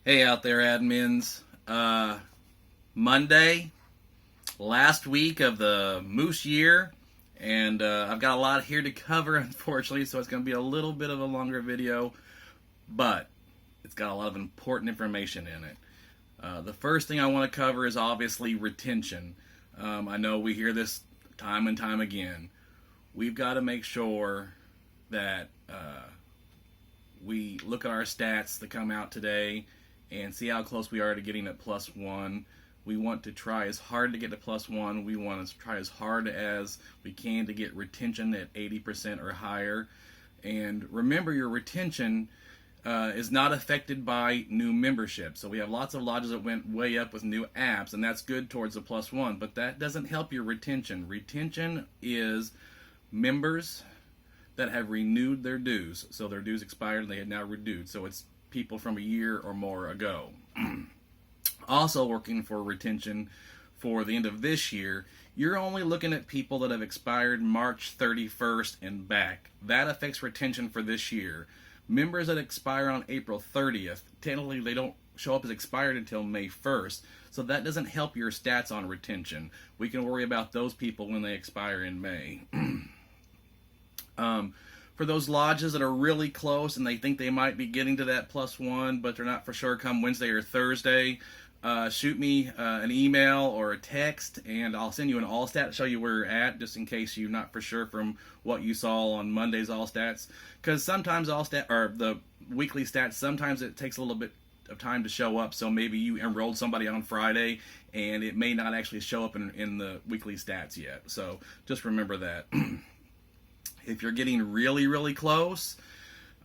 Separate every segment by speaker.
Speaker 1: Hey out there, admins. Monday, last week of the Moose year, and I've got a lot here to cover, unfortunately, so it's going to be a little bit of a longer video, but it's got a lot of important information in it. The first thing I want to cover is obviously retention. I know we hear this time and time again. We've got to make sure that we look at our stats that come out today and see how close we are to getting at +1. We want to try as hard to get to +1. We want to try as hard as we can to get retention at 80% or higher. And remember, your retention is not affected by new membership. So we have lots of lodges that went way up with new apps, and that's good towards the +1, but that doesn't help your retention. Retention is members that have renewed their dues. So their dues expired and they had now renewed. So it's people from a year or more ago. Also working for retention for the end of this year, you're only looking at people that have expired March 31st and back. That affects retention for this year. Members that expire on April 30th, technically they don't show up as expired until May 1st, so that doesn't help your stats on retention. We can worry about those people when they expire in May. For those lodges that are really close and they think they might be getting to that +1, but they're not for sure come Wednesday or Thursday, shoot me an email or a text, and I'll send you an all stat to show you where you're at, just in case you're not for sure from what you saw on Monday's all stats. Because sometimes the weekly stats, sometimes it takes a little bit of time to show up. So maybe you enrolled somebody on Friday, and it may not actually show up in the weekly stats yet. So just remember that. If you're getting really, really close,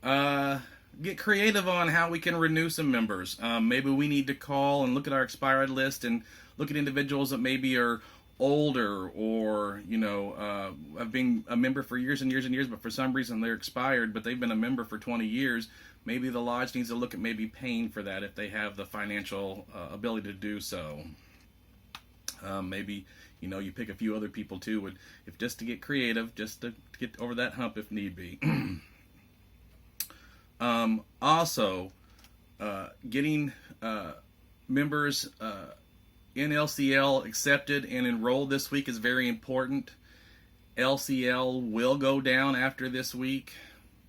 Speaker 1: get creative on how we can renew some members. Maybe we need to call and look at our expired list and look at individuals that maybe are older or, have been a member for years and years and years, but for some reason they're expired, but they've been a member for 20 years. Maybe the lodge needs to look at maybe paying for that if they have the financial ability to do so. Maybe you pick a few other people too, if just to get creative, just to get over that hump if need be. Also, getting members in LCL accepted and enrolled this week is very important. LCL will go down after this week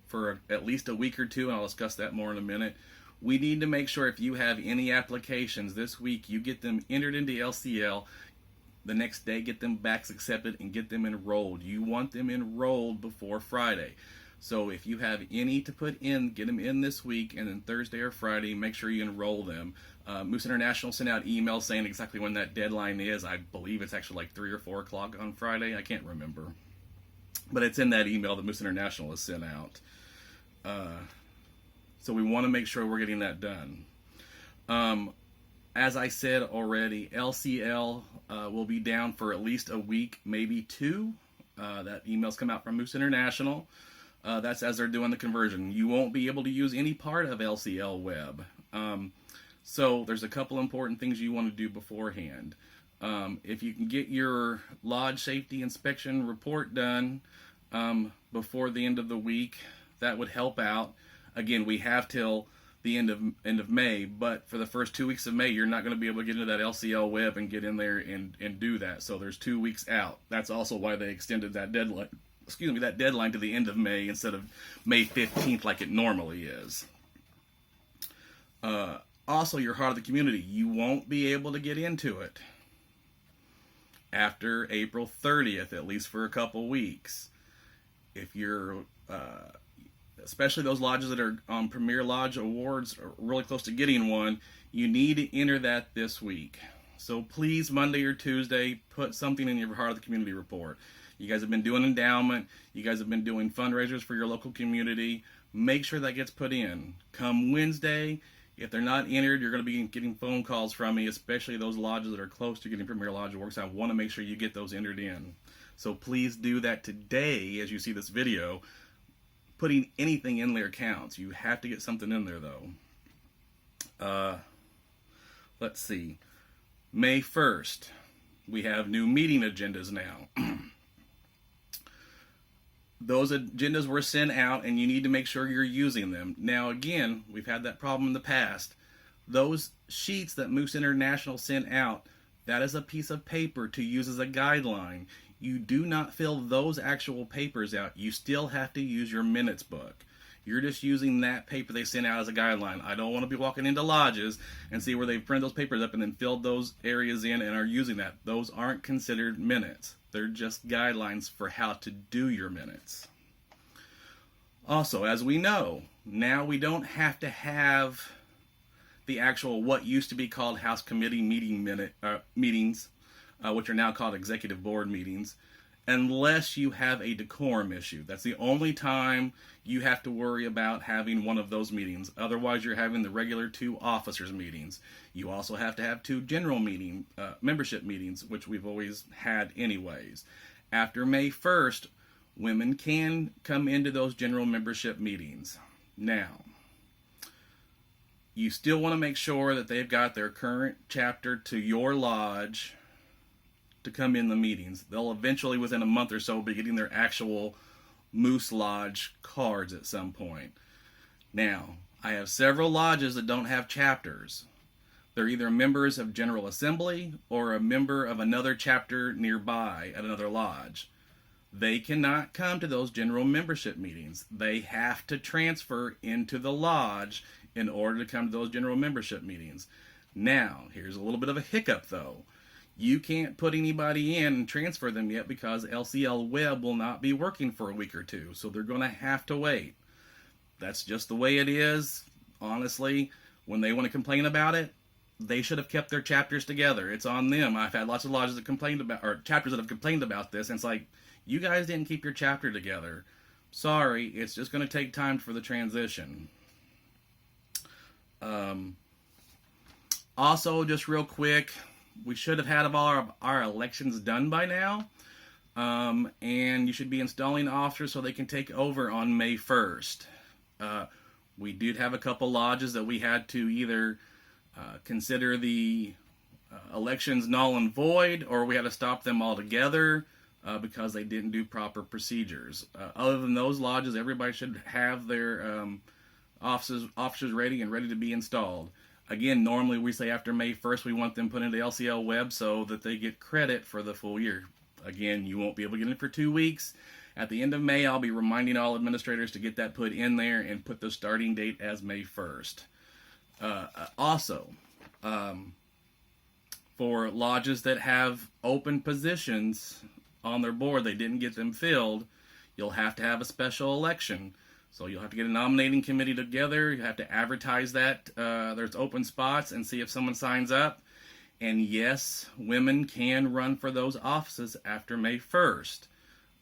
Speaker 1: for at least a week or two, and I'll discuss that more in a minute. We need to make sure if you have any applications this week, you get them entered into LCL. The next day, get them backs accepted and get them enrolled. You want them enrolled before Friday. So if you have any to put in, get them in this week, and then Thursday or Friday, make sure you enroll them. Moose International sent out emails saying exactly when that deadline is. I believe it's actually like 3 or 4 o'clock on Friday. I can't remember. But it's in that email that Moose International has sent out. So we want to make sure we're getting that done. As I said already, LCL will be down for at least a week, maybe 2. That email's come out from Moose International. That's as they're doing the conversion. You won't be able to use any part of LCL Web. So there's a couple important things you want to do beforehand. If you can get your lodge safety inspection report done before the end of the week, that would help out. Again, we have till the end of May, but for the first 2 weeks of May, you're not going to be able to get into that LCL Web and get in there and do that. So there's 2 weeks out. That's also why they extended that deadline. That deadline to the end of May instead of May 15th like it normally is. Also, your Heart of the Community, you won't be able to get into it after April 30th, at least for a couple weeks. If you're, especially those lodges that are on Premier Lodge Awards or really close to getting one, you need to enter that this week. So please, Monday or Tuesday, put something in your Heart of the Community report. You guys have been doing endowment. You guys have been doing fundraisers for your local community. Make sure that gets put in. Come Wednesday, if they're not entered, you're going to be getting phone calls from me, especially those lodges that are close to getting Premier Lodge Awards. I want to make sure you get those entered in. So please do that today as you see this video. Putting anything in there counts. You have to get something in there, though. Let's see. May 1st, we have new meeting agendas now. Those agendas were sent out, and you need to make sure you're using them. Now, again, we've had that problem in the past. those sheets that Moose International sent out, that is a piece of paper to use as a guideline. You do not fill those actual papers out. You still have to use your minutes book. You're just using that paper they sent out as a guideline. I don't want to be walking into lodges and see where they've printed those papers up and then filled those areas in and are using that. Those aren't considered minutes. They're just guidelines for how to do your minutes. Also, as we know, now we don't have to have the actual what used to be called House Committee meetings, which are now called Executive Board meetings, unless you have a decorum issue. That's the only time you have to worry about having one of those meetings. Otherwise, you're having the regular 2 officers meetings. You also have to have 2 general membership meetings, which we've always had anyways. After May 1st, women can come into those general membership meetings. Now, you still want to make sure that they've got their current chapter to your lodge to come in the meetings. They'll eventually, within a month or so, be getting their actual Moose Lodge cards at some point. Now, I have several lodges that don't have chapters. They're either members of General Assembly or a member of another chapter nearby at another lodge. They cannot come to those general membership meetings. They have to transfer into the lodge in order to come to those general membership meetings. Now, here's a little bit of a hiccup though. You can't put anybody in and transfer them yet because LCL Web will not be working for a week or 2, so they're going to have to wait. That's just the way it is. Honestly, when they want to complain about it, they should have kept their chapters together. It's on them. I've had lots of lodges that complained about, or chapters that have complained about this, and it's like, you guys didn't keep your chapter together. Sorry, it's just going to take time for the transition. Also, just real quick, we should have had all of our elections done by now. And you should be installing officers so they can take over on May 1st. We did have a couple lodges that we had to either consider the elections null and void, or we had to stop them altogether because they didn't do proper procedures. Other than those lodges, everybody should have their officers ready and ready to be installed. Again, normally we say after May 1st we want them put into LCL Web so that they get credit for the full year. Again, you won't be able to get it for 2 weeks. At the end of May, I'll be reminding all administrators to get that put in there and put the starting date as May 1st. Also, for lodges that have open positions on their board, they didn't get them filled, you'll have to have a special election. So you'll have to get a nominating committee together. You have to advertise that there's open spots and see if someone signs up. And yes, women can run for those offices after May 1st.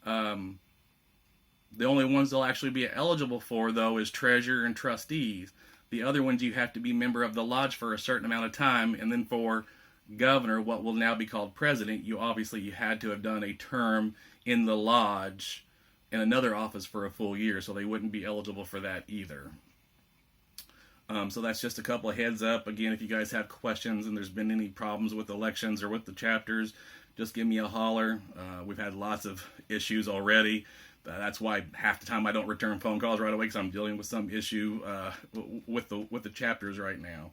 Speaker 1: The only ones they'll actually be eligible for, though, is treasurer and trustees. The other ones you have to be member of the lodge for a certain amount of time. And then for governor, what will now be called president, you had to have done a term in the lodge in another office for a full year, so they wouldn't be eligible for that either. So that's just a couple of heads up. Again, if you guys have questions and there's been any problems with elections or with the chapters, just give me a holler. We've had lots of issues already. That's why half the time I don't return phone calls right away, because I'm dealing with some issue with the chapters right now.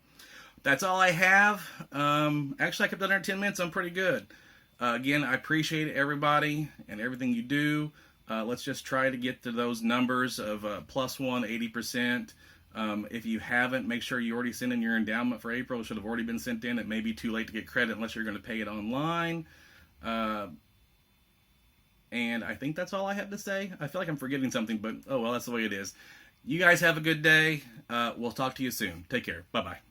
Speaker 1: That's all I have. Actually, I kept under 10 minutes. I'm pretty good. Again, I appreciate everybody and everything you do. Let's just try to get to those numbers of +1, 80%. If you haven't, make sure you already sent in your endowment for April. It should have already been sent in. It may be too late to get credit unless you're going to pay it online. And I think that's all I have to say. I feel like I'm forgetting something, but oh well, that's the way it is. You guys have a good day. We'll talk to you soon. Take care. Bye-bye.